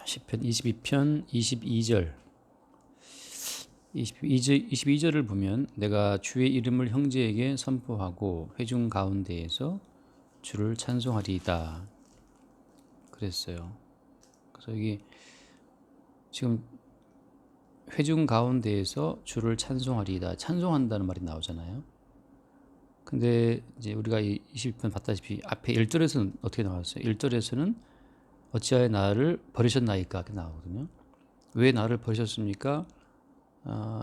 시편 22편 22절 22절을 보면 내가 주의 이름을 형제에게 선포하고 회중 가운데에서 주를 찬송하리이다 그랬어요. 그래서 여기 지금 회중 가운데에서 주를 찬송하리이다, 찬송한다는 말이 나오잖아요. 근데 이제 우리가 이 22편 봤다시피 앞에 1절에서는 어떻게 나왔어요? 1절에서는 어찌하여 나를 버리셨나이까 이렇게 나오거든요. 왜 나를 버리셨습니까?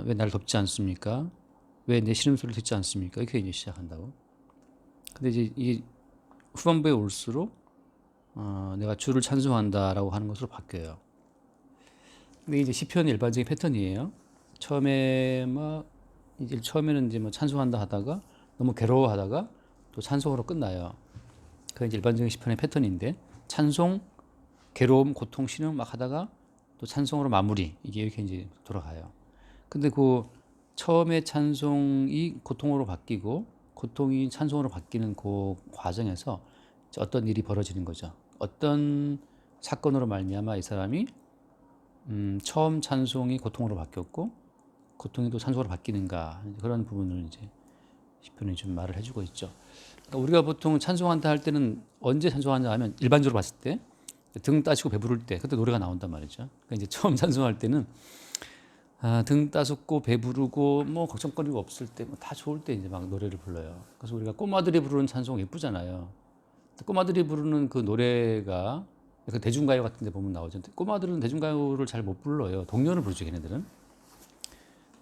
왜 나를 돕지 않습니까? 왜 내 신음소리를 듣지 않습니까? 이렇게 이제 시작한다고. 근데 이제 이게 후반부에 올수록 내가 주를 찬송한다라고 하는 것으로 바뀌어요. 근데 이제 시편의 일반적인 패턴이에요. 처음에는 이제 뭐 찬송한다 하다가 너무 괴로워하다가 또 찬송으로 끝나요. 그게 이제 일반적인 시편의 패턴인데, 찬송, 괴로움, 고통, 신음 막 하다가 또 찬송으로 마무리, 이게 이렇게 이제 돌아가요. 근데 그 처음에 찬송이 고통으로 바뀌고 고통이 찬송으로 바뀌는 그 과정에서 어떤 일이 벌어지는 거죠. 어떤 사건으로 말미암아 이 사람이 처음 찬송이 고통으로 바뀌었고 고통이 또 찬송으로 바뀌는가, 그런 부분을 이제 시편이 좀 말을 해주고 있죠. 그러니까 우리가 보통 찬송한다 할 때는 언제 찬송하냐 하면, 일반적으로 봤을 때 등 따시고 배부를 때 그때 노래가 나온단 말이죠. 그러니까 이제 처음 찬송할 때는 등 따숩고 배부르고 뭐 걱정거리가 없을 때 뭐 다 좋을 때 이제 막 노래를 불러요. 그래서 우리가 꼬마들이 부르는 찬송 예쁘잖아요. 꼬마들이 부르는 그 노래가 그 대중가요 같은 데 보면 나오죠. 꼬마들은 대중가요를 잘 못 불러요. 동요를 부르죠, 걔네들은.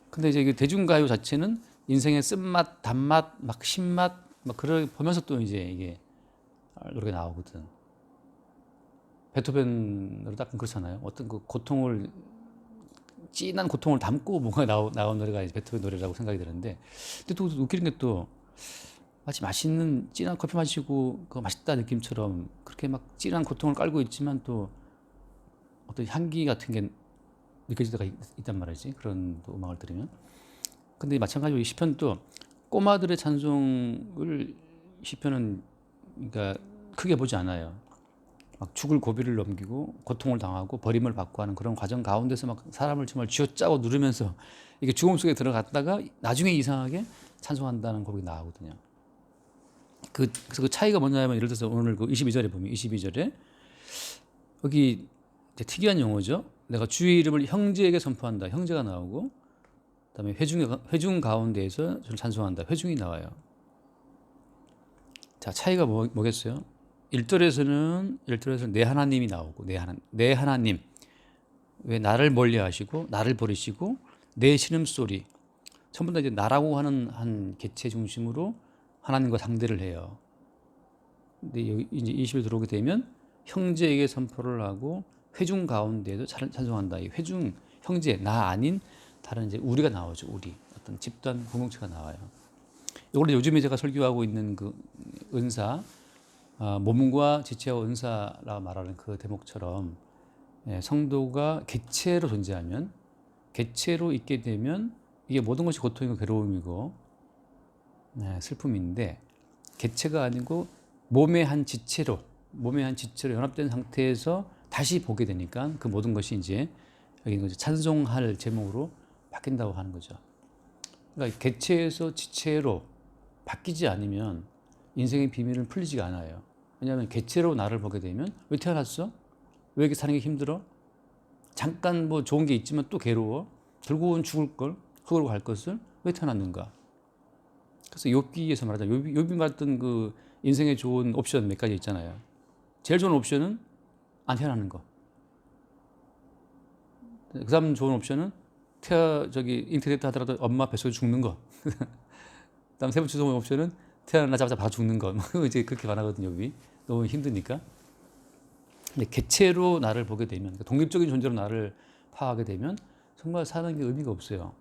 근데 이제 대중가요 자체는 인생의 쓴맛, 단맛, 막 신맛, 막 그걸 보면서 또 이제 이게 노래가 나오거든. 베토벤으로 딱 그렇잖아요. 어떤 그 고통을, 진한 고통을 담고 뭔가 나온 노래가 베토벤 노래라고 생각이 드는데, 근데 또 웃기는 게 또 마치 맛있는 진한 커피 마시고 그 맛있다 느낌처럼 그렇게 막 진한 고통을 깔고 있지만 또 어떤 향기 같은 게 느껴질 때가 있단 말이지, 그런 또 음악을 들으면. 근데 마찬가지로 이 시편도 꼬마들의 찬송을 시편은 그러니까 크게 보지 않아요. 막 죽을 고비를 넘기고 고통을 당하고 버림을 받고 하는 그런 과정 가운데서 막 사람을 정말 쥐어짜고 누르면서 이게 죽음 속에 들어갔다가 나중에 이상하게 찬송한다는 곡이 나오거든요. 그래서 그 차이가 뭐냐면, 예를 들어서 오늘 그 22절에 보면 22절에 여기 특이한 용어죠. 내가 주의 이름을 형제에게 선포한다. 형제가 나오고, 그다음에 회중 가운데에서 저를 찬송한다. 회중이 나와요. 자, 차이가 뭐겠어요? 1절에서는 내 하나님이 나오고, 내 하나님, 왜 나를 멀리하시고 나를 버리시고 내 신음소리, 전부 다 이제 나라고 하는 한 개체 중심으로 하나님과 상대를 해요. 근데 이제 20일 들어오게 되면 형제에게 선포를 하고 회중 가운데에도 찬송한다. 이 회중, 형제, 나 아닌 다른 이제 우리가 나오죠. 우리 어떤 집단 공동체가 나와요. 이걸 요즘에 제가 설교하고 있는 그 은사, 몸과 지체와 은사라 말하는 그 대목처럼, 성도가 객체로 존재하면, 객체로 있게 되면 이게 모든 것이 고통이고 괴로움이고 슬픔인데, 객체가 아니고 몸의 한 지체로 연합된 상태에서 다시 보게 되니까 그 모든 것이 이제 여기 찬송할 제목으로 바뀐다고 하는 거죠. 그러니까 객체에서 지체로 바뀌지 않으면 인생의 비밀은 풀리지가 않아요. 왜냐하면 객체로 나를 보게 되면, 왜 태어났어? 왜 이렇게 사는 게 힘들어? 잠깐 뭐 좋은 게 있지만 또 괴로워? 결국은 죽을 걸, 흙으로 갈 것을 왜 태어났는가? 그래서 욥기에서 말하자, 욥이 말했던 그 인생의 좋은 옵션 몇 가지 있잖아요. 제일 좋은 옵션은 안 태어나는 거. 그 다음 좋은 옵션은 잉태됐다 하더라도 엄마 뱃속에 죽는 거. 그 다음 세 번째 좋은 옵션은 태어나자마자 바로 죽는 거. 이제 그렇게 말하거든요, 욥이. 너무 힘드니까. 근데 개체로 나를 보게 되면, 그러니까 독립적인 존재로 나를 파악하게 되면 정말 사는 게 의미가 없어요.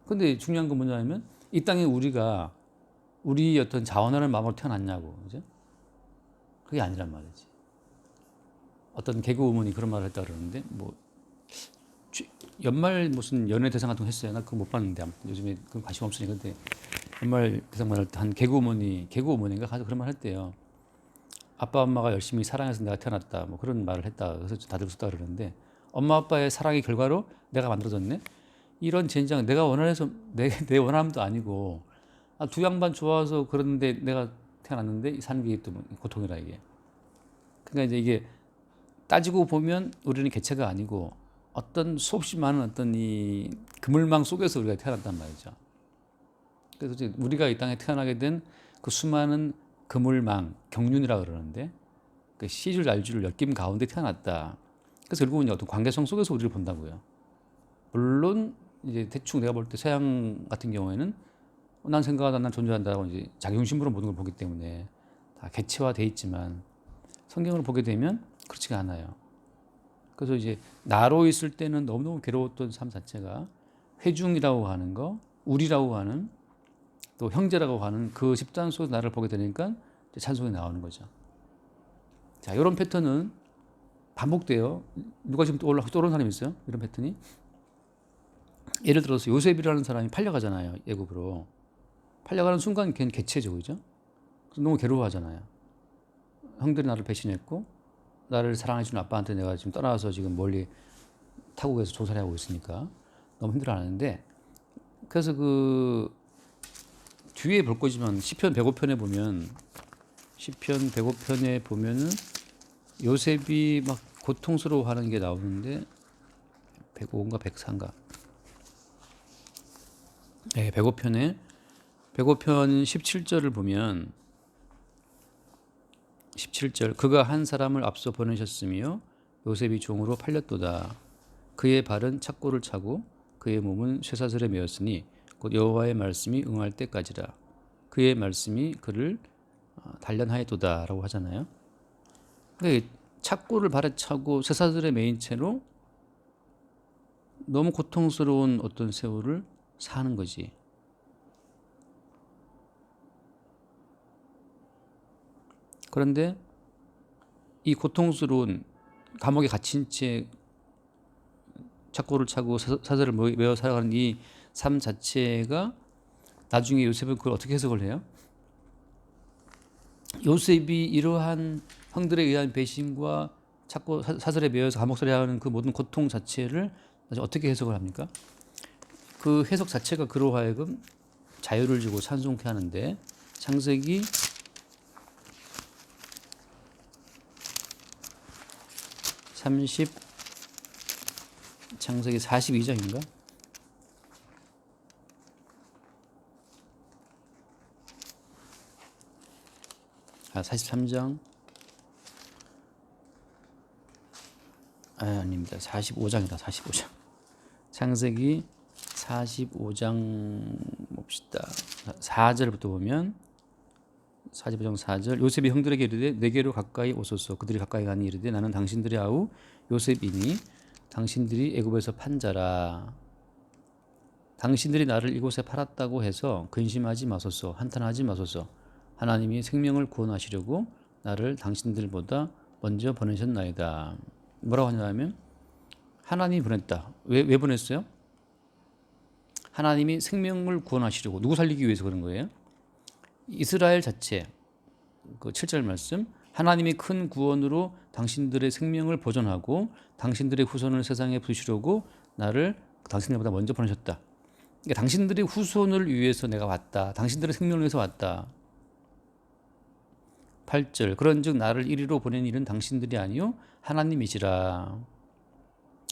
근데 중요한 건 뭐냐면, 이 땅에 우리가 우리 어떤 자원하는 마음으로 태어났냐고, 그죠? 그게 아니란 말이지. 어떤 개그우먼이 그런 말을 했다 그러는데, 뭐 연말 무슨 연예 대상 같은 거 했어요. 나 그거 못 봤는데, 아무튼 요즘에 그건 관심 없으니까. 근데 연말 대상 말할 때 한 개그우먼인가 가서 그런 말 했대요. 아빠 엄마가 열심히 사랑해서 내가 태어났다 뭐 그런 말을 했다. 그래서 다들 웃었다 그러는데 엄마 아빠의 사랑의 결과로 내가 만들어졌네. 이런 젠장 내가 원해서 내 원함도 아니고 두 양반 좋아서 그러는데 내가 태어났는데 사는 게 또 고통이라 이게. 그러니까 이제 이게 따지고 보면 우리는 개체가 아니고 어떤 수없이 많은 어떤 이 그물망 속에서 우리가 태어났단 말이죠. 그래서 이제 우리가 이 땅에 태어나게 된 그 수많은 그물망, 경륜이라 그러는데 그 시줄 날줄을 엮임 가운데 태어났다. 그래서 결국은 어떤 관계성 속에서 우리를 본다고요. 물론 이제 대충 내가 볼 때 서양 같은 경우에는 난 생각하다 난 존재한다고 이제 자기중심으로 모든 걸 보기 때문에 다 개체화돼 있지만 성경을 보게 되면 그렇지가 않아요. 그래서 이제 나로 있을 때는 너무너무 괴로웠던 삶 자체가 회중이라고 하는 거, 우리라고 하는 또 형제라고 하는 그 집단 속에서 나를 보게 되니까 찬송이 나오는 거죠. 자, 이런 패턴은 반복돼요. 누가 지금 떠오르는 사람이 있어요? 이런 패턴이? 예를 들어서 요셉이라는 사람이 팔려가잖아요. 애굽으로. 팔려가는 순간 걔는 개체죠. 그죠? 너무 괴로워하잖아요. 형들이 나를 배신했고 나를 사랑해주는 아빠한테 내가 지금 떠나서 지금 멀리 타국에서 조사를 하고 있으니까 너무 힘들어하는데 그래서 그 뒤에 볼 거지만 시편 105편에 보면 시편 105편에 보면은 요셉이 막 고통스러워하는 게 나오는데 105인가 104인가 네, 105편에 105편 17절을 보면 17절 그가 한 사람을 앞서 보내셨으며 요셉이 종으로 팔렸도다. 그의 발은 착고를 차고 그의 몸은 쇠사슬에 매었으니 곧 여호와의 말씀이 응할 때까지라. 그의 말씀이 그를 단련하였도다라고 하잖아요. 그러니까 착고를 발에 차고 쇠사슬에 매인 채로 너무 고통스러운 어떤 세월을 사는 거지. 그런데 이 고통스러운 감옥에 갇힌 채 착고를 차고 사슬을 메어 살아가는 이 삶 자체가 나중에 요셉은 그걸 어떻게 해석을 해요? 요셉이 이러한 형들에 의한 배신과 착고 사슬에 매여서 감옥살이 하는 그 모든 고통 자체를 어떻게 해석을 합니까? 그 해석 자체가 그로 하여금 자유를 주고 찬송케 하는데 창세기 42장인가? 43장 아닙니다. 45장이다. 45장. 창세기 45장 봅시다. 4절부터 보면 45장 4절 요셉이 형들에게 이르되 내게로 가까이 오소서. 그들이 가까이 가니 이르되 나는 당신들의 아우 요셉이니 당신들이 애굽에서 판 자라. 당신들이 나를 이곳에 팔았다고 해서 근심하지 마소서. 한탄하지 마소서. 하나님이 생명을 구원하시려고 나를 당신들보다 먼저 보내셨나이다. 뭐라고 하냐면 하나님이 보냈다. 왜 보냈어요? 하나님이 생명을 구원하시려고 누구 살리기 위해서 그런 거예요? 이스라엘 자체 그 7절 말씀 하나님이 큰 구원으로 당신들의 생명을 보존하고 당신들의 후손을 세상에 부으시려고 나를 당신들보다 먼저 보내셨다. 그러니까 당신들의 후손을 위해서 내가 왔다. 당신들의 생명을 위해서 왔다. 8절 그런즉 나를 이리로 보낸 일은 당신들이 아니요 하나님이시라.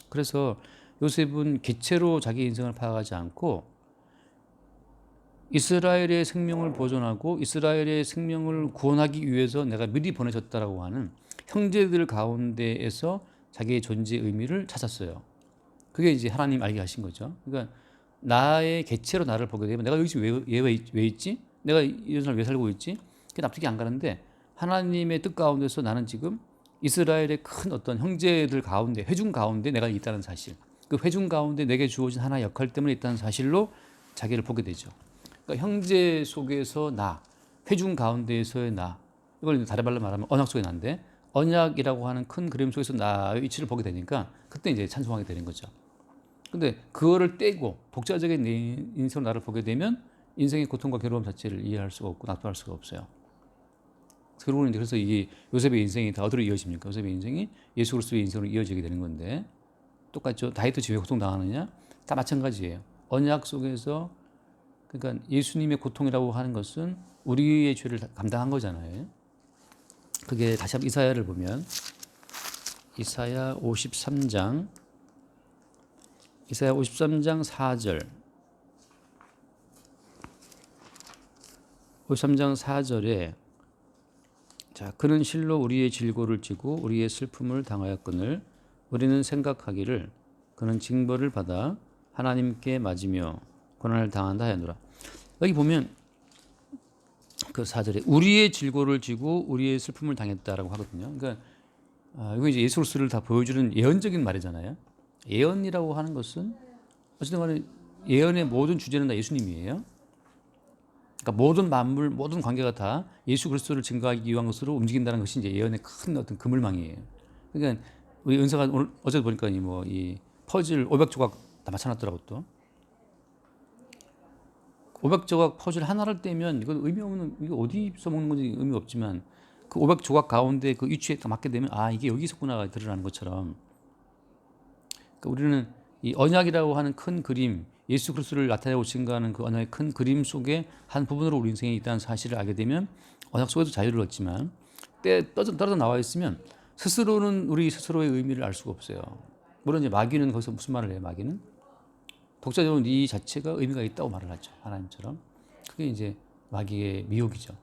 그래서 요셉은 개체로 자기 인생을 파악하지 않고 이스라엘의 생명을 보존하고 이스라엘의 생명을 구원하기 위해서 내가 미리 보내졌다라고 하는 형제들 가운데에서 자기의 존재의 의미를 찾았어요. 그게 이제 하나님 알게 하신 거죠. 그러니까 나의 개체로 나를 보게 되면 내가 여기 지금 왜 있지? 내가 이런 삶을 왜 살고 있지? 그게 납득이 안 가는데 하나님의 뜻 가운데서 나는 지금 이스라엘의 큰 어떤 형제들 가운데 회중 가운데 내가 있다는 사실 그 회중 가운데 내게 주어진 하나의 역할 때문에 있다는 사실로 자기를 보게 되죠. 그러니까 형제 속에서 나 회중 가운데에서의 나 이걸 다른 말로 말하면 언약 속의 나인데 언약이라고 하는 큰 그림 속에서 나의 위치를 보게 되니까 그때 이제 찬송하게 되는 거죠. 근데 그거를 떼고 독자적인 내 인생으로 나를 보게 되면 인생의 고통과 괴로움 자체를 이해할 수가 없고 납득할 수가 없어요. 결국은 이제 그래서 이게 요셉의 인생이 다 어디로 이어집니까? 요셉의 인생이 예수 그리스도의 인생으로 이어지게 되는 건데 똑같죠. 다윗도 왜 고통당하느냐? 다 마찬가지예요. 언약 속에서 그러니까 예수님의 고통이라고 하는 것은 우리의 죄를 감당한 거잖아요. 그게 다시 한번 이사야를 보면 이사야 53장 4절 53장 4절에 자, 그는 실로 우리의 질고를 지고 우리의 슬픔을 당하였거늘 우리는 생각하기를 그는 징벌을 받아 하나님께 맞으며 고난을 당한다 하였노라. 여기 보면 그 4절에 우리의 질고를 지고 우리의 슬픔을 당했다라고 하거든요. 그러니까 이거 이제 예수 그리스도를 다 보여주는 예언적인 말이잖아요. 예언이라고 하는 것은 어쨌든 간에 예언의 모든 주제는 다 예수님이에요. 그러니까 모든 만물, 모든 관계가 다 예수 그리스도를 증거하기 위한 것으로 움직인다는 것이 이제 예언의 큰 어떤 그물망이에요. 그러니까 우리 은사가 오늘 어제 보니까 이 퍼즐 500조각 다 맞춰놨더라고 또. 500조각 퍼즐 하나를 떼면 이건 의미 없는 이거 어디 써먹는 건지 의미 없지만 그 500조각 가운데 그 위치에 딱 맞게 되면 아 이게 여기 있었구나가 드러나는 것처럼 그러니까 우리는 이 언약이라고 하는 큰 그림 예수 그리스도를 나타내고 증거하는 그 언약의 큰 그림 속에 한 부분으로 우리 인생에 있다는 사실을 알게 되면 언약 속에도 자유를 얻지만 떨어져 나와 있으면 스스로는 우리 스스로의 의미를 알 수가 없어요. 물론 이제 마귀는 거기서 무슨 말을 해요? 마귀는 독자적으로 네 자체가 의미가 있다고 말을 하죠. 하나님처럼. 그게 이제 마귀의 미혹이죠.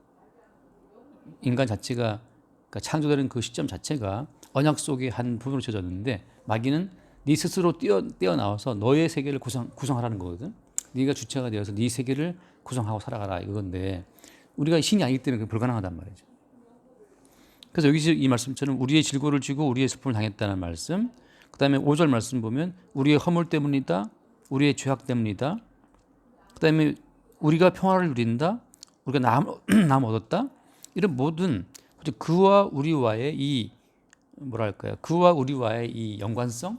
인간 자체가 그러니까 창조되는 그 시점 자체가 언약 속의 한 부분으로 쳐졌는데 마귀는 네 스스로 뛰어나와서 너의 세계를 구성하라는 거거든. 네가 주체가 되어서 네 세계를 구성하고 살아가라 이건데 우리가 신이 아니기 때문에 불가능하단 말이죠. 그래서 여기서 이 말씀처럼 우리의 질고를 지고 우리의 슬픔을 당했다는 말씀, 그 다음에 5절 말씀 보면 우리의 허물 때문이다, 우리의 죄악 때문이다, 그 다음에 우리가 평화를 누린다, 우리가 남 얻었다, 이런 모든 그와 우리와의 이 뭐랄까요, 그와 우리와의 이 연관성,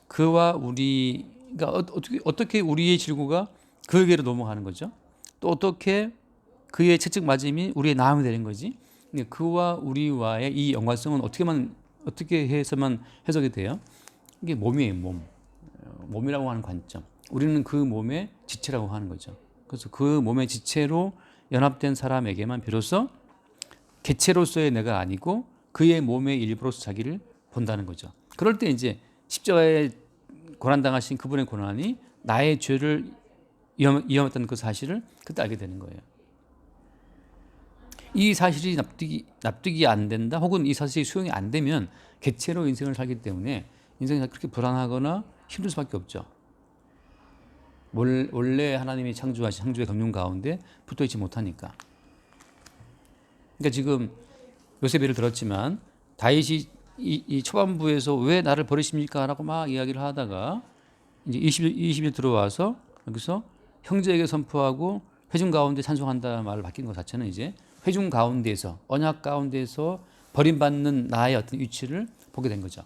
그와 우리가 어떻게 우리의 질고가 그에게로 넘어가는 거죠? 또 어떻게 그의 채찍 맞음이 우리의 나음이 되는 거지? 그와 우리와의 이 연관성은 어떻게 해서만 해석이 돼요? 이게 몸이에요, 몸. 몸이라고 하는 관점. 우리는 그 몸의 지체라고 하는 거죠. 그래서 그 몸의 지체로 연합된 사람에게만 비로소 개체로서의 내가 아니고 그의 몸의 일부로서 자기를 본다는 거죠. 그럴 때 이제 십자가에 고난당하신 그분의 고난이 나의 죄를 위험했다는 그 사실을 그때 알게 되는 거예요. 이 사실이 납득이 안 된다 혹은 이 사실이 수용이 안 되면 개체로 인생을 살기 때문에 인생이 그렇게 불안하거나 힘들 수밖에 없죠. 원래 하나님이 창조하신 창조의 경륜 가운데 붙어있지 못하니까. 그러니까 지금 요셉 예를 들었지만 다윗이 이 초반부에서 왜 나를 버리십니까? 라고 막 이야기를 하다가 이제 20일 들어와서 여기서 형제에게 선포하고 회중 가운데 찬송한다 말을 바뀐 것 자체는 이제 회중 가운데에서 언약 가운데에서 버림받는 나의 어떤 위치를 보게 된 거죠.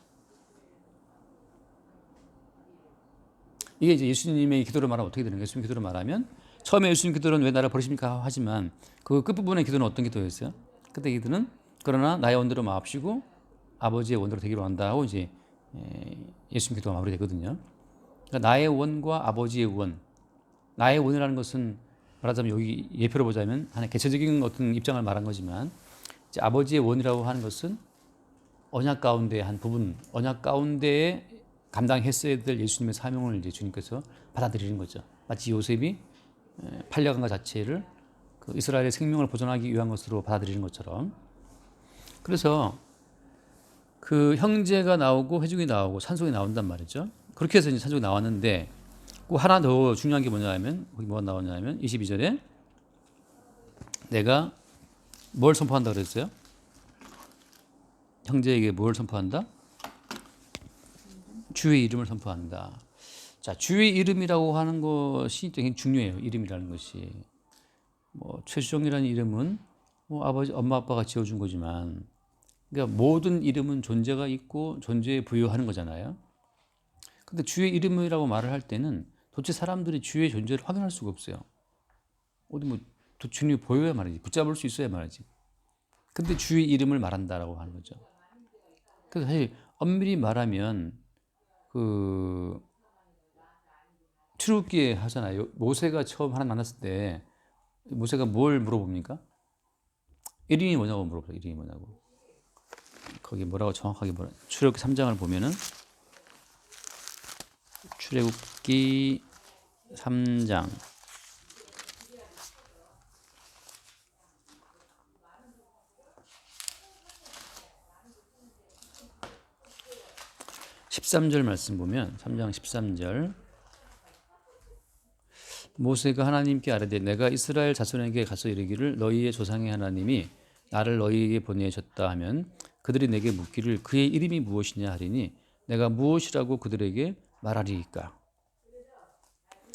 이게 이제 예수님의 기도를 말하면 어떻게 되는 거예요? 예수님 기도를 말하면 처음에 예수님 기도는 왜 나를 버리십니까? 하지만 그 끝부분의 기도는 어떤 기도였어요? 그때 기도는 그러나 나의 원대로 마옵시고 아버지의 원대로 되기로 한다 하고 이제 예수님 기도가 마무리되거든요. 그러니까 나의 원과 아버지의 원, 나의 원이라는 것은 말하자면 여기 예표로 보자면 하나의 개체적인 어떤 입장을 말한 거지만 이제 아버지의 원이라고 하는 것은 언약 가운데의 한 부분, 언약 가운데에 감당했어야 될 예수님의 사명을 이제 주님께서 받아들이는 거죠. 마치 요셉이 팔려간 것 자체를 그 이스라엘의 생명을 보존하기 위한 것으로 받아들이는 것처럼. 그래서 그 형제가 나오고 회중이 나오고 찬송이 나온단 말이죠. 그렇게 해서 이제 찬송이 나왔는데 그 하나 더 중요한 게 뭐냐면 거기 뭐가 나오냐면 22절에 내가 뭘 선포한다 그랬어요? 형제에게 뭘 선포한다? 주의 이름을 선포한다. 자, 주의 이름이라고 하는 것이 되게 중요해요. 이름이라는 것이. 뭐 최수정이라는 이름은 뭐 아버지, 엄마, 아빠가 지어준 거지만, 그러니까 모든 이름은 존재가 있고 존재에 부여하는 거잖아요. 근데 주의 이름이라고 말을 할 때는 도대체 사람들이 주의 존재를 확인할 수가 없어요. 어디 뭐 주님이 보여야 말이지. 붙잡을 수 있어야 말이지. 근데 주의 이름을 말한다라고 하는 거죠. 그래서 사실 엄밀히 말하면 그 출애굽기에 하잖아요. 모세가 처음 하나님 만났을 때 모세가 뭘 물어봅니까? 이름이 뭐냐고 물어봐요. 이름이 뭐냐고. 거기 뭐라고 정확하게 뭐라. 출애굽기 3장을 보면은 출애굽기 3장 13절 말씀 보면 3장 13절 모세가 하나님께 아뢰되 내가 이스라엘 자손에게 가서 이르기를 너희의 조상의 하나님이 나를 너희에게 보내셨다 하면 그들이 내게 묻기를 그의 이름이 무엇이냐 하리니 내가 무엇이라고 그들에게 말하리이까.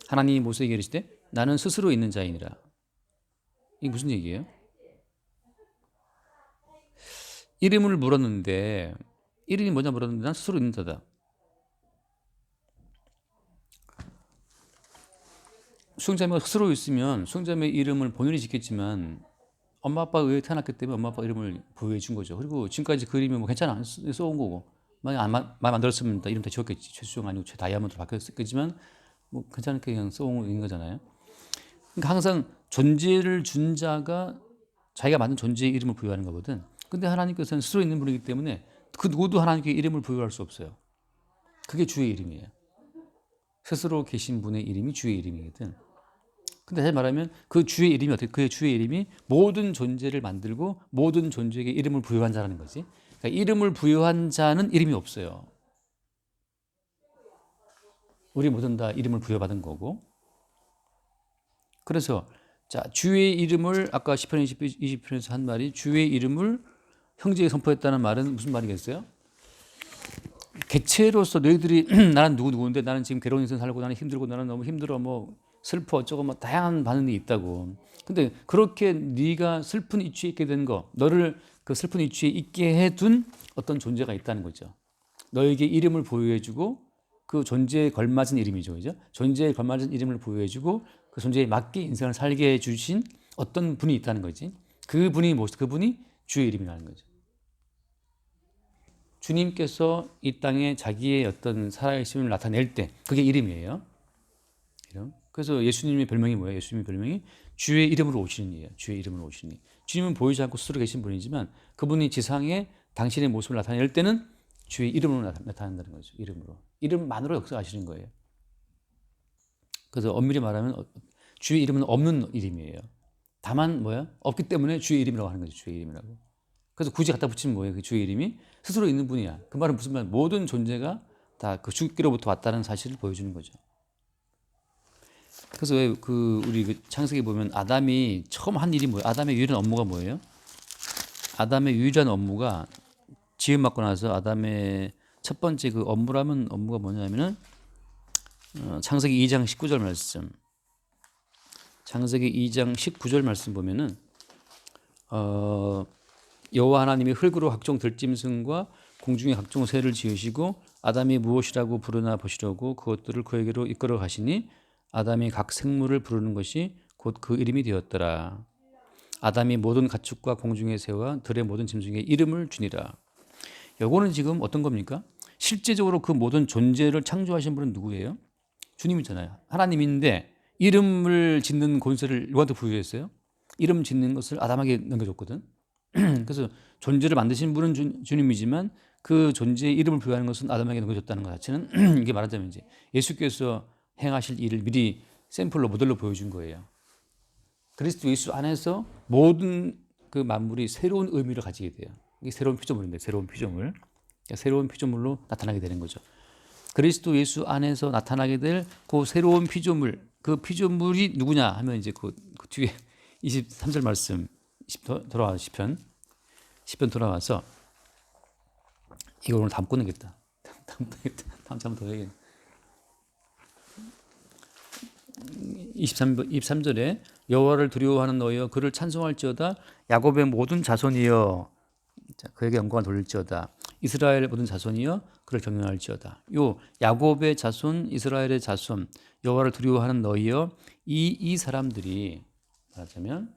하나님이 모세에게 이르시되 나는 스스로 있는 자이니라. 이게 무슨 얘기예요? 이름을 물었는데 이름이 뭐냐 물었는데 난 스스로 있는 자다. 수영자매가 스스로 있으면 수영자매 이름을 본인이 짓겠지만 엄마 아빠 의에 태어났기 때문에 엄마 아빠 이름을 부여해 준 거죠. 그리고 지금까지 그 이름이 뭐 괜찮아 써온 거고 만약 말 만들었으면 이름 다 지웠겠지. 최수영 아니고 최다이아몬드로 바뀌었겠지만 뭐 괜찮게 그냥 써온 거잖아요. 그러니까 항상 존재를 준 자가 자기가 만든 존재의 이름을 부여하는 거거든. 근데 하나님께서는 스스로 있는 분이기 때문에 그 누구도 하나님께 이름을 부여할 수 없어요. 그게 주의 이름이에요. 스스로 계신 분의 이름이 주의 이름이거든. 근데 다시 말하면 그 주의 이름이 어떻게 그의 주의 이름이 모든 존재를 만들고 모든 존재에게 이름을 부여한 자라는 거지. 그러니까 이름을 부여한 자는 이름이 없어요. 우리 모든 다 이름을 부여받은 거고. 그래서 자 주의 이름을 아까 시편 20편에서 한 말이 주의 이름을 형제에게 선포했다는 말은 무슨 말이겠어요? 객체로서 너희들이 나는 누구인데 나는 지금 괴로운 인생 살고 나는 힘들고 나는 너무 힘들어 뭐 슬퍼 어쩌고 뭐 다양한 반응이 있다고. 근데 그렇게 네가 슬픈 이치에 있게 된 거, 너를 그 슬픈 이치에 있게 해둔 어떤 존재가 있다는 거죠. 너에게 이름을 부여해주고 그 존재에 걸맞은 이름이죠, 그죠? 존재에 걸맞은 이름을 부여해주고 그 존재에 맞게 인생을 살게 해주신 어떤 분이 있다는 거지. 그분이 무엇? 그분이 주의 이름이라는 거죠. 주님께서 이 땅에 자기의 어떤 살아계심을 나타낼 때 그게 이름이에요. 이름. 그래서 예수님의 별명이 뭐예요? 예수님의 별명이 주의 이름으로 오시는 이에요. 주의 이름으로 오시니. 주님은 보이지 않고 스스로 계신 분이지만 그분이 지상에 당신의 모습을 나타낼 때는 주의 이름으로 나타난다는 거죠. 이름으로. 이름만으로 역사하시는 거예요. 그래서 엄밀히 말하면 주의 이름은 없는 이름이에요. 다만 뭐야? 없기 때문에 주의 이름이라고 하는 거죠. 주의 이름이라고. 그래서 굳이 갖다 붙이면 뭐예요? 그 주의 이름이 스스로 있는 분이야. 그 말은 무슨 말? 모든 존재가 다 그 주께로부터 왔다는 사실을 보여주는 거죠. 그래서 왜 그 우리 그 창세기 보면 아담이 처음 한 일이 뭐예요? 아담의 유일한 업무가 뭐예요? 아담의 유일한 업무가 지음 받고 나서 아담의 첫 번째 그 업무라면 업무가 뭐냐면은 창세기 2장 19절 말씀. 창세기 2장 19절 말씀 보면은 여호와 하나님이 흙으로 각종 들짐승과 공중의 각종 새를 지으시고 아담이 무엇이라고 부르나 보시려고 그것들을 그에게로 이끌어 가시니 아담이 각 생물을 부르는 것이 곧 그 이름이 되었더라. 아담이 모든 가축과 공중의 새와 들의 모든 짐승의 이름을 주니라. 요거는 지금 어떤 겁니까? 실제적으로 그 모든 존재를 창조하신 분은 누구예요? 주님이잖아요. 하나님인데 이름을 짓는 권세를 누구한테 부여했어요? 이름 짓는 것을 아담에게 넘겨줬거든. 그래서 존재를 만드신 분은 주님이지만 그 존재의 이름을 부여하는 것은 아담에게 넘겨줬다는 것 자체는 이게 말하자면 이제 예수께서 행하실 일을 미리 샘플로 모델로 보여준 거예요. 그리스도 예수 안에서 모든 그 만물이 새로운 의미를 가지게 돼요. 이게 새로운 피조물인데 새로운 피조물. 그러니까 새로운 피조물로 나타나게 되는 거죠. 그리스도 예수 안에서 나타나게 될 그 새로운 피조물, 그 피조물이 누구냐 하면 이제 그 뒤에 23절 말씀 돌아와 10편 돌아와서 이거 오늘 다음 끊겠다. 다음 주 한번 더 해야겠네. 23절에 여호와를 두려워하는 너희여 그를 찬송할지어다 야곱의 모든 자손이여 그에게 영광을 돌릴지어다 이스라엘의 모든 자손이여 그를 경외할지어다. 요 야곱의 자손 이스라엘의 자손 여호와를 두려워하는 너희여 이 사람들이 말하자면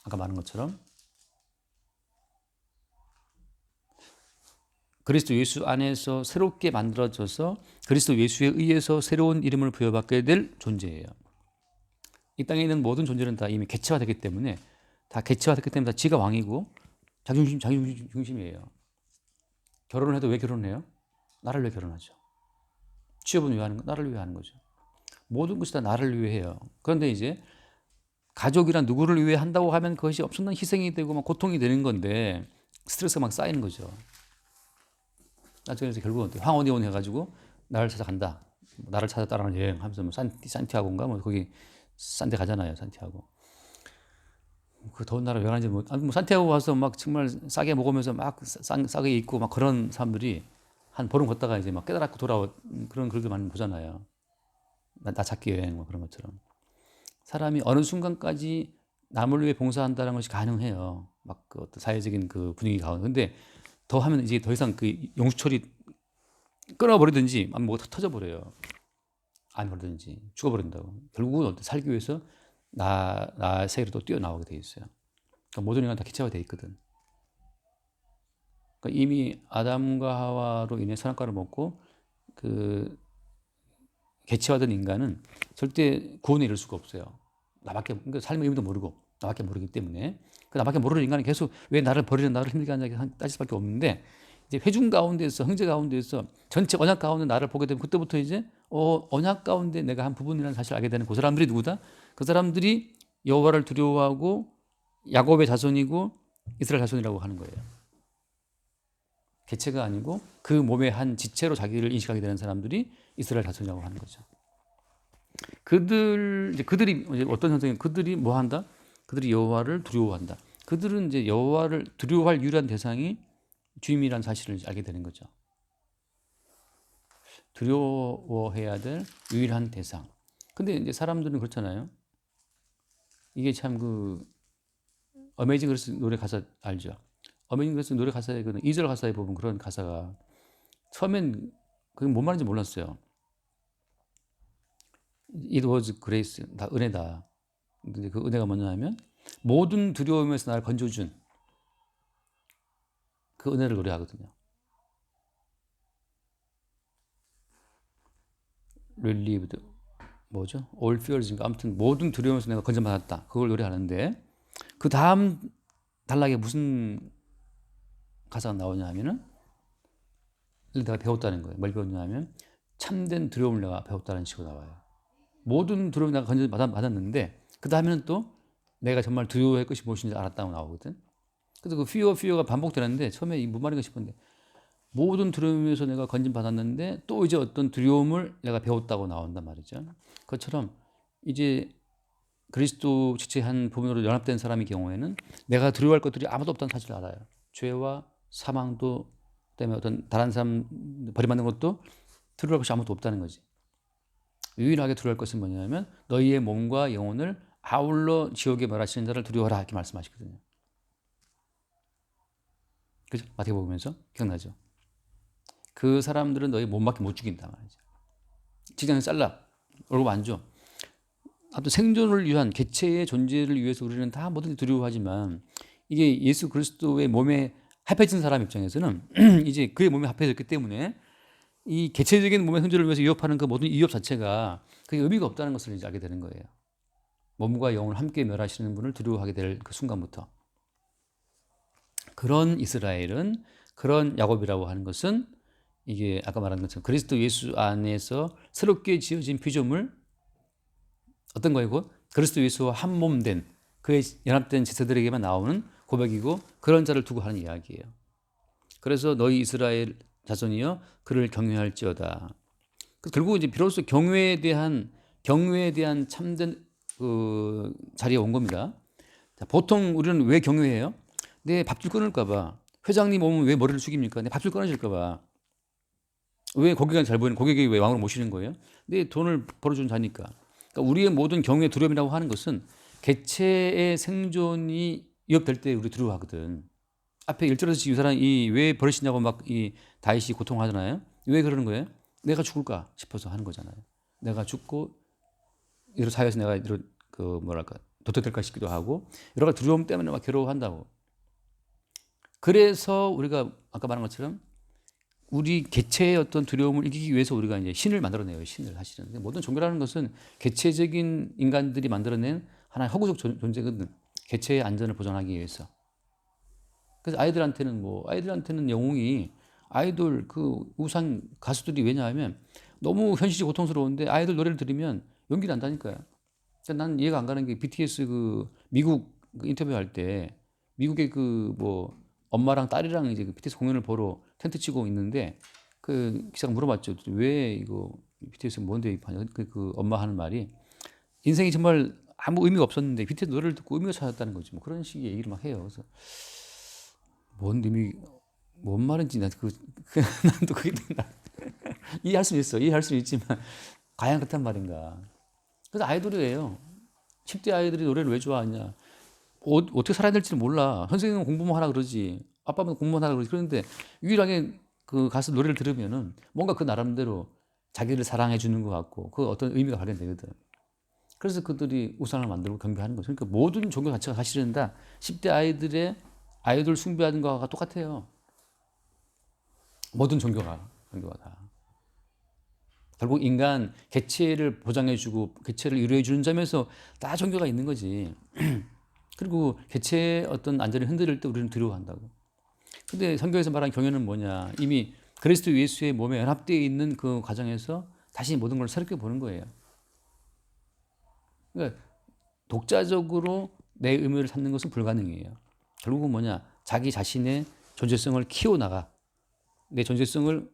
아까 말한 것처럼 그리스도 예수 안에서 새롭게 만들어져서 그리스도 예수에 의해서 새로운 이름을 부여받게 될 존재예요. 이 땅에 있는 모든 존재는 다 이미 개체화됐기 때문에 다 지가 왕이고 자기 중심이에요. 결혼을 해도 왜 결혼해요? 나를 위해 결혼하죠. 취업은 왜 하는 거? 나를 위해 하는 거죠. 모든 것이 다 나를 위해 해요. 그런데 이제 가족이란 누구를 위해 한다고 하면 그것이 엄청난 희생이 되고 막 고통이 되는 건데 스트레스가 막 쌓이는 거죠. 나중에 결국은 황혼이혼 해가지고 나를 찾아간다. 나를 찾아 따라가는 여행 하면서 뭐 산티아고인가 뭐 거기 싼 데 가잖아요. 산티아고. 그 더운 나라 왜 가는지 뭐 산티아고 가서 막 정말 싸게 먹으면서 막 싸게 입고 막 그런 사람들이 한 보름 걷다가 이제 막 깨달았고 돌아온 그런 글들 많이 보잖아요. 나 찾기 여행 뭐 그런 것처럼. 사람이 어느 순간까지 남을 위해 봉사한다는 것이 가능해요. 막 그 어떤 사회적인 그 분위기 가운데. 근데 더 하면 이제 더 이상 그 용수철이 끊어버리든지 뭐가 터져버려요. 안 그러든지 죽어버린다고. 결국은 살기 위해서 나 세계로 또 뛰어나오게 돼 있어요. 그러니까 모든 인간 다 기체화되어 있거든. 그러니까 이미 아담과 하와로 인해 선악과를 먹고 그 개체화된 인간은 절대 구원에 이를 수가 없어요. 그러니까 삶의 의미도 모르고 나밖에 모르기 때문에 그 나밖에 모르는 인간은 계속 왜 나를 버리려 나를 힘들게 하냐 따질 수밖에 없는데 이제 회중 가운데서 형제 가운데서 전체 언약 가운데 나를 보게 되면 그때부터 이제 언약 가운데 내가 한 부분이라는 사실을 알게 되는 그 사람들이 누구다? 그 사람들이 여호와를 두려워하고 야곱의 자손이고 이스라엘 자손이라고 하는 거예요. 개체가 아니고 그 몸의 한 지체로 자기를 인식하게 되는 사람들이 이스라엘 자손이라고 하는 거죠. 그들이 이제 어떤 현상이 그들이 뭐 한다? 그들이 여호와를 두려워한다. 그들은 이제 여호와를 두려워할 유일한 대상이 주님이라는 사실을 알게 되는 거죠. 두려워해야 될 유일한 대상. 근데 이제 사람들은 그렇잖아요. 이게 참 어메이징 그레이스 노래 가사 알죠? 어메이징 그레이스 노래 가사에 2절 가사에 보면 그런 가사가 처음엔 그게 뭔 말인지 몰랐어요. It was grace, 다 은혜다. 근데 그 은혜가 뭐냐면 모든 두려움에서 나를 건져준 그 은혜를 노래하거든요. Relieved, 뭐죠? All fears인가 아무튼 모든 두려움에서 내가 건져받았다. 그걸 노래하는데 그 다음 단락에 무슨 가사가 나오냐 하면은 내가 배웠다는 거예요. 뭘 배웠냐 하면 참된 두려움을 내가 배웠다는 식으로 나와요. 모든 두려움을 내가 건져받았는데 그 다음에는 또 내가 정말 두려워할 것이 무엇인지 알았다고 나오거든. 그래서 그 fear가 반복되는데 처음에 무슨 말인가 싶은데 모든 두려움에서 내가 건진받았는데 또 이제 어떤 두려움을 내가 배웠다고 나온단 말이죠. 그것처럼 이제 그리스도 지체 한 부분으로 연합된 사람의 경우에는 내가 두려워할 것들이 아무도 없다는 사실을 알아요. 죄와 사망도 그다음에 어떤 다른 사람 버림받는 것도 두려워할 것이 아무도 없다는 거지. 유일하게 두려워할 것은 뭐냐면 너희의 몸과 영혼을 아울러 지옥에 멸하시는 자를 두려워하라 이렇게 말씀하시거든요. 그죠? 마태복음에서 기억나죠? 그 사람들은 너희 몸밖에 못 죽인다 말이죠. 직장에 잘라 월급 안 줘. 아무튼 생존을 위한 개체의 존재를 위해서 우리는 다 뭐든지 두려워하지만 이게 예수 그리스도의 몸에 합해진 사람 입장에서는 이제 그의 몸에 합해졌기 때문에 이 개체적인 몸의 생존을 위해서 위협하는 그 모든 위협 자체가 그게 의미가 없다는 것을 이제 알게 되는 거예요. 몸과 영혼을 함께 멸하시는 분을 두려워하게 될 그 순간부터. 그런 이스라엘은 그런 야곱이라고 하는 것은 이게 아까 말한 것처럼 그리스도 예수 안에서 새롭게 지어진 피조물 어떤 거이고 그리스도 예수와 한 몸 된 그의 연합된 지체들에게만 나오는 고백이고 그런 자를 두고 하는 이야기예요. 그래서 너희 이스라엘 자손이여 그를 경외할지어다. 결국 이제 비로소 경외에 대한 참된 그 자리에 온 겁니다. 자, 보통 우리는 왜 경외해요? 내 밥줄 끊을까봐. 회장님 오면 왜 머리를 숙입니까? 내 밥줄 끊어질까봐. 왜 고객이 잘 보이는 고객이 왜 왕으로 모시는 거예요? 내 돈을 벌어준 자니까. 그러니까 우리의 모든 경외 두려움이라고 하는 것은 개체의 생존이 위협될 때 우리 두려워하거든. 앞에 1절에서 이 사람이 왜 버리시냐고 막 이 다윗이 고통하잖아요. 왜 그러는 거예요? 내가 죽을까 싶어서 하는 거잖아요. 내가 죽고 이런 사회에서 내가 이런 도태될까 싶기도 하고 여러 가지 두려움 때문에 막 괴로워한다고. 그래서 우리가 아까 말한 것처럼 우리 개체의 어떤 두려움을 이기기 위해서 우리가 이제 신을 만들어내요. 신을 사실은. 모든 종교라는 것은 개체적인 인간들이 만들어낸 하나의 허구적 존재거든. 개체의 안전을 보존하기 위해서. 그래서 아이들한테는 영웅이 아이돌 그 우상 가수들이 왜냐하면 너무 현실이 고통스러운데 아이돌 노래를 들으면 용기 난다니까요. 그러니까 난 이해가 안 가는 게 BTS 그 미국 그 인터뷰할 때 미국의 그 뭐 엄마랑 딸이랑 이제 그 BTS 공연을 보러 텐트 치고 있는데 그 기자가 물어봤죠. 왜 이거 BTS 뭔데 입하냐? 그 엄마 하는 말이 인생이 정말 아무 의미가 없었는데 BTS 노래를 듣고 의미가 찾았다는 거지. 뭐 그런 식의 얘기를 막 해요. 그래서 뭔 의미 뭔 말인지 난또 그게 이해할 수 있어. 이해할 수 있지만 과연 그렇단 말인가. 그래서 아이돌이에요. 10대 아이들이 노래를 왜 좋아하냐. 어떻게 살아야 될지는 몰라. 선생님은 공부만 하라 그러지. 아빠는 공부만 하라 그러지. 그런데 유일하게 그 가수 노래를 들으면은 뭔가 그 나름대로 자기를 사랑해 주는 것 같고 그 어떤 의미가 발견되거든. 그래서 그들이 우상을 만들고 경배하는 거죠. 그러니까 모든 종교 자체가 사실은 다 10대 아이들의 아이돌 숭배하는 거와 똑같아요. 모든 종교가 다. 결국 인간 개체를 보장해주고 개체를 위로해주는 점에서 다 종교가 있는 거지. 그리고 개체의 어떤 안전이 흔들릴 때 우리는 두려워한다고. 근데 성경에서 말한 경외는 뭐냐? 이미 그리스도 예수의 몸에 연합되어 있는 그 과정에서 다시 모든 걸 새롭게 보는 거예요. 그러니까 독자적으로 내 의미를 찾는 것은 불가능해요. 결국은 뭐냐? 자기 자신의 존재성을 키워나가. 내 존재성을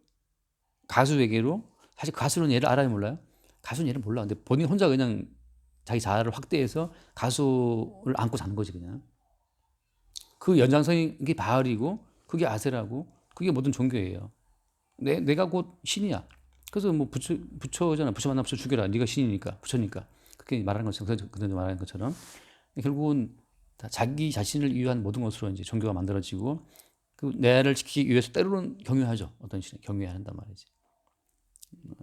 가수에게로, 사실 가수는 얘를 알아요, 몰라요? 가수는 얘를 몰라. 근데 본인 혼자 그냥 자기 자아를 확대해서 가수를 안고 사는 거지, 그냥. 그 연장선이 게 바알이고, 그게 아세라고, 그게 모든 종교예요. 내가 곧 신이야. 그래서 뭐 부처잖아. 부처 만나 부처 죽여라. 네가 신이니까, 부처니까. 그렇게 말하는 것처럼, 그들 말하는 것처럼. 결국은 다 자기 자신을 위한 모든 것으로 이제 종교가 만들어지고, 그 내를 지키기 위해서 때로는 경외하죠. 어떤 신을 경외한단 말이지.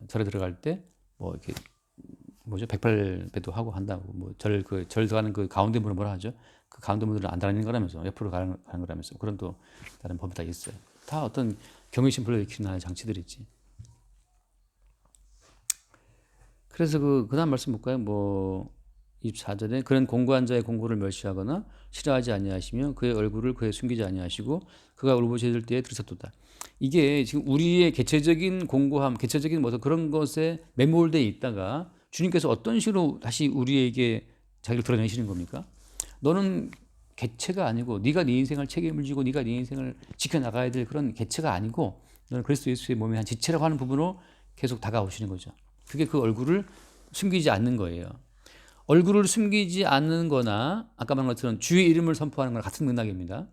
절에 들어갈 때 뭐 이렇게 뭐죠? 108배도 하고 한다고. 뭐 절 들어가는 그 가운데 문을 뭐라 하죠? 그 가운데 문을 안 다니는 거라면서 옆으로 가는 거라면서 그런 또 다른 법이 다 있어요. 다 어떤 경외심 불러일으키는 하나의 장치들이지. 그래서 그다음 말씀 볼까요? 뭐 24절에 그런 공고한 자의 공고를 멸시하거나 싫어하지 아니하시며 그의 얼굴을 그에 숨기지 아니하시고 그가 울부짖을 때에 들으셨도다. 이게 지금 우리의 개체적인 공고함, 개체적인 뭐 그런 것에 매몰되어 있다가 주님께서 어떤 식으로 다시 우리에게 자기를 드러내시는 겁니까? 너는 개체가 아니고 네가 네 인생을 책임을 지고 네가 네 인생을 지켜나가야 될 그런 개체가 아니고 너는 그리스도 예수의 몸의 한 지체라고 하는 부분으로 계속 다가오시는 거죠. 그게 그 얼굴을 숨기지 않는 거예요. 얼굴을 숨기지 않는 거나 아까 말한 것처럼 주의 이름을 선포하는 거랑 같은 맥락입니다.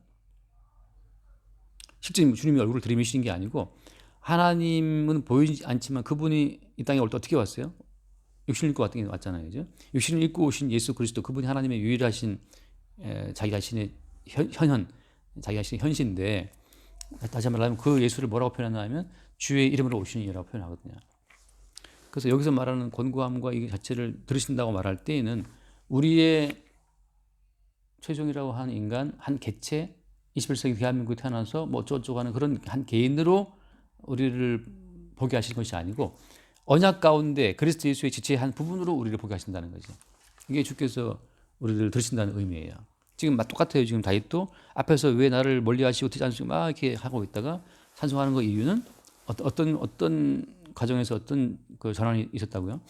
실제 주님이 얼굴을 들이미시는 게 아니고 하나님은 보이지 않지만 그분이 이 땅에 올 때 어떻게 왔어요? 육신을 입고 왔잖아요. 그죠? 육신을 입고 오신 예수 그리스도 그분이 하나님의 유일하신 자기 자신의 자기 자신의 현시인데 다시 말하면 그 예수를 뭐라고 표현하냐면 주의 이름으로 오시는 이라고 표현하거든요. 그래서 여기서 말하는 권고함과 이 자체를 들으신다고 말할 때에는 우리의 최종이라고 하는 인간 한 개체 21세기 대한민국에 태어나서 뭐 어쩌고저쩌고 하는 그런 한 개인으로 우리를 보게 하시는 것이 아니고 언약 가운데 그리스도 예수의 지체의 한 부분으로 우리를 보게 하신다는 거죠. 이게 주께서 우리를 들으신다는 의미예요. 지금 똑같아요. 지금 다윗도 앞에서 왜 나를 멀리하시고 어떻게 막 이렇게 하고 있다가 찬송하는 그 이유는 어떤 과정에서 어떤 그 전환이 있었다고요?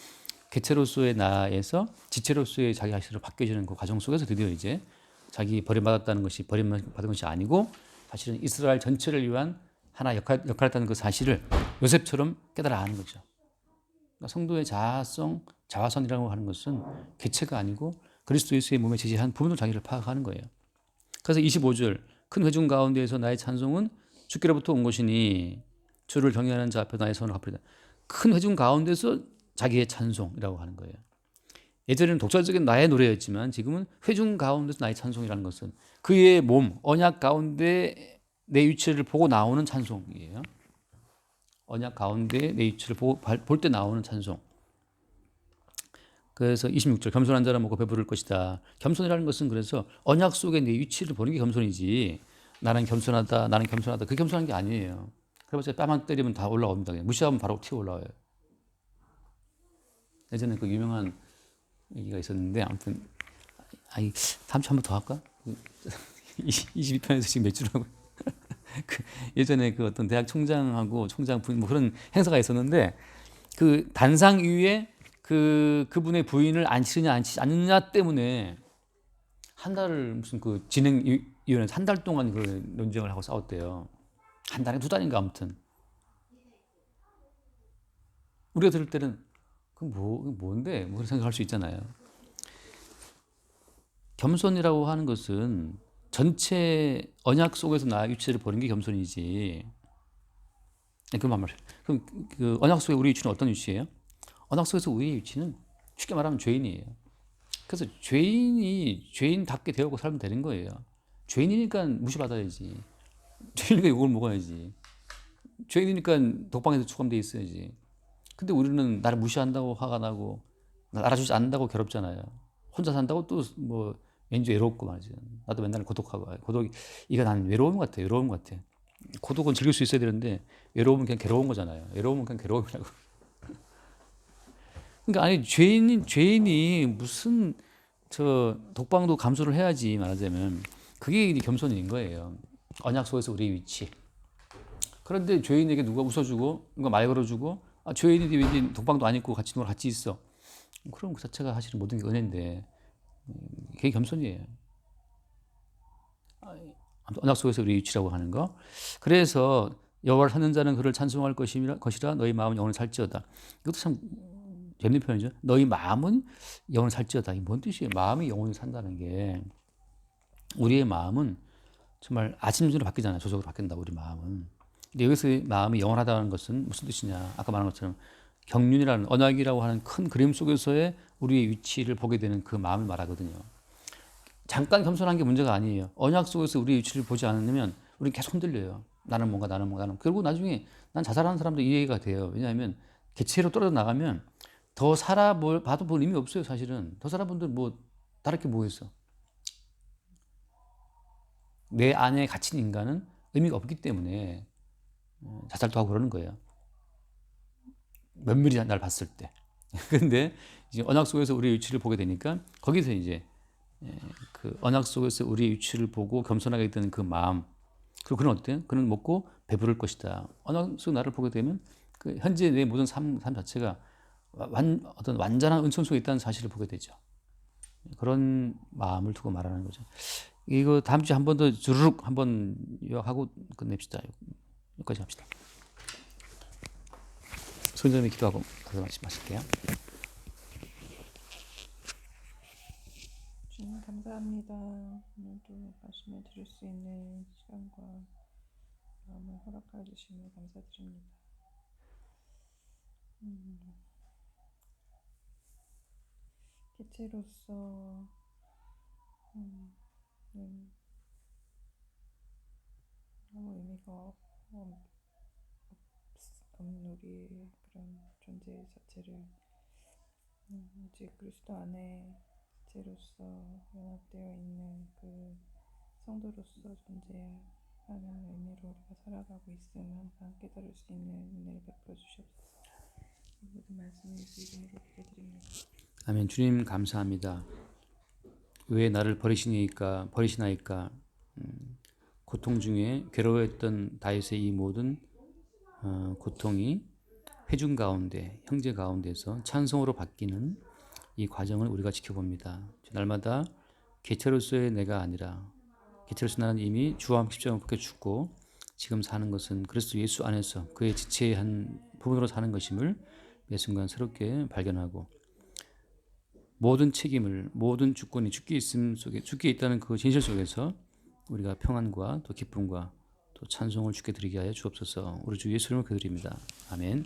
개체로서의 나에서 지체로서의 자기 자신으로 바뀌어지는 그 과정 속에서 드디어 이제 자기 버림받았다는 것이 버림받은 것이 아니고 사실은 이스라엘 전체를 위한 하나 역할했다는 그 사실을 요셉처럼 깨달아 하는 거죠. 그러니까 성도의 자화선이라고 하는 것은 개체가 아니고 그리스도 예수의 몸에 지지한 부분으로 자기를 파악하는 거예요. 그래서 25절 큰 회중 가운데에서 나의 찬송은 주께로부터 온 것이니 주를 경외하는 자 앞에 나의 손을 갚으리다. 큰 회중 가운데서 자기의 찬송이라고 하는 거예요. 예전에는 독자적인 나의 노래였지만 지금은 회중 가운데서 나의 찬송이라는 것은 그의 몸, 언약 가운데 내 위치를 보고 나오는 찬송이에요. 언약 가운데 내 위치를 볼 때 나오는 찬송. 그래서 26절 겸손한 자는 먹고 배부를 것이다. 겸손이라는 것은 그래서 언약 속에 내 위치를 보는 게 겸손이지 나는 겸손하다 그 겸손한 게 아니에요. 그래서 뺨만 때리면 다 올라옵니다. 그냥 무시하면 바로 튀어 올라와요. 예전에 그 유명한 얘기가 있었는데 아무튼 다음 주 한 번 더 할까? 22편에서 지금 몇 주라고. 예전에 그 어떤 대학 총장하고 총장 부인 뭐 그런 행사가 있었는데 그 단상 위에 그분의 부인을 앉히느냐 앉히지 않느냐 때문에 한 달을 무슨 그 진행위원회에서 한 달 동안 그 논쟁을 하고 싸웠대요. 한 달에 2달인가 아무튼. 우리가 들을 때는 뭔데? 뭐 그런 생각할 수 있잖아요. 겸손이라고 하는 것은 전체 언약 속에서 나의 위치를 보는 게 겸손이지. 그만 말해. 그럼 그 언약 속에 우리 위치는 어떤 위치예요? 언약 속에서 우리의 위치는 쉽게 말하면 죄인이에요. 그래서 죄인이 죄인답게 되고 살면 되는 거예요. 죄인이니까 무시받아야지. 죄인이니까 욕을 먹어야지. 죄인이니까 독방에서 수감돼 있어야지. 근데 우리는 나를 무시한다고 화가 나고 날 알아주지 않는다고 괴롭잖아요. 혼자 산다고 또 뭐 왠지 외롭고 말이죠. 나도 맨날 고독하고 고독이 이거 난 외로움 같아. 외로움 같아. 고독은 즐길 수 있어야 되는데 외로움은 그냥 괴로운 거잖아요. 외로움은 그냥 괴로움이라고. 그러니까 아니 죄인이 무슨 저 독방도 감수를 해야지 말하자면 그게 이제 겸손인 거예요. 언약 속에서 우리의 위치. 그런데 죄인에게 누가 웃어주고 누가 말 걸어주고 죄인이 왠지 독방도 안 있고 같이 누가 같이 있어. 그럼 그 자체가 사실은 모든 게 은혜인데 그게 겸손이에요. 언약 속에서 우리 위치라고 하는 거. 그래서 여호와를 찾는 자는 그를 찬송할 것이라 너희 마음은 영원히 살지어다. 이것도 참 재밌는 표현이죠. 너희 마음은 영원히 살지어다. 이게 뭔 뜻이에요? 마음이 영원히 산다는 게 우리의 마음은 정말 아침중으로 바뀌잖아요. 조석으로 바뀐다 우리 마음은. 근데 여기서 마음이 영원하다는 것은 무슨 뜻이냐? 아까 말한 것처럼 경륜이라는 언약이라고 하는 큰 그림 속에서의 우리의 위치를 보게 되는 그 마음을 말하거든요. 잠깐 겸손한 게 문제가 아니에요. 언약 속에서 우리의 위치를 보지 않으면 우리는 계속 흔들려요. 나는 뭔가. 그리고 나중에 난 자살하는 사람도 이해가 돼요. 왜냐하면 개체로 떨어져 나가면 더 살아봐도 볼 의미 없어요. 사실은 더 살아본들 뭐 다를 게 뭐 있어. 내 안에 갇힌 인간은 의미가 없기 때문에 자살도 하고 그러는 거예요. 면밀히 날 봤을 때. 근데 이제 언약 속에서 우리의 위치를 보게 되니까 거기서 이제 그 언약 속에서 우리의 위치를 보고 겸손하게 되는 그 마음. 그리고 그는 어때요? 그는 먹고 배부를 것이다. 언약 속 나를 보게 되면 그 현재 내 모든 삶 자체가 어떤 완전한 은총 속에 있다는 사실을 보게 되죠. 그런 마음을 두고 말하는 거죠. 이거 다음 주에 한 번 더 주르륵 한번 요약하고 끝냅시다. 여기까지 합시다. 손님이 기도하고 가서 말씀하실게요. 주님 감사합니다. 오늘도 말씀을 드릴 수 있는 시간과 마음을 허락해 주시며 감사드립니다. 개체로서 아무 의미가 없는 우리의 그런 존재 자체를 오직 그리스도 안에 지체로서 연합되어 있는 그 성도로서 존재하는 의미로 우리가 살아가고 있음을 항상 깨달을 수 있는 은혜를 베풀어 주시옵소서. 이 모든 말씀을 예수 이름으로 기도드립니다. 아멘. 주님 감사합니다. 왜 나를 버리시나이까 고통 중에 괴로워했던 다윗의 이 모든 고통이 회중 가운데 형제 가운데서 찬송으로 바뀌는 이 과정을 우리가 지켜봅니다. 날마다 개체로서의 내가 아니라 개체로서 나는 이미 주와 함께 십자가에 못 박혀 죽고 지금 사는 것은 그리스도 예수 안에서 그의 지체의 한 부분으로 사는 것임을 매 순간 새롭게 발견하고 모든 책임을 모든 주권이 주께 있다는 그 진실 속에서 우리가 평안과 또 기쁨과 또 찬송을 주께 드리게 하여 주옵소서. 우리 주 예수 이름으로 기도드립니다. 아멘.